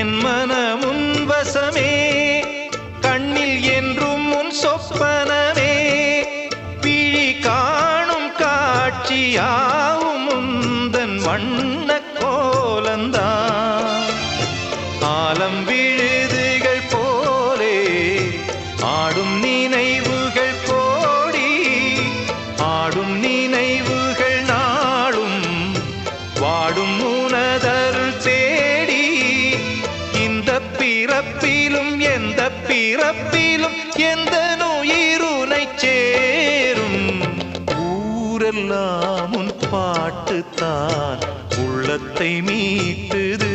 என் மனமுன் வசமே கண்ணில் என்றும் உன் சொப்பனமே விழி காணும் காட்சியாவும் உந்தன் வண்ண கோலந்தான் ஆலம் விழுதுகள் போலே ஆடும் நினைவுகள் கோடி ஆடும் நினைவுகள் நாளும் வாடும் உனதருள் தேடி இந்த பிறப்பிலும் எந்த பிறப்பிலும் எந்த உயிருனை சேரும் ஊரெல்லாம் உன் பாட்டுத்தான் உள்ளத்தை மீட்டுது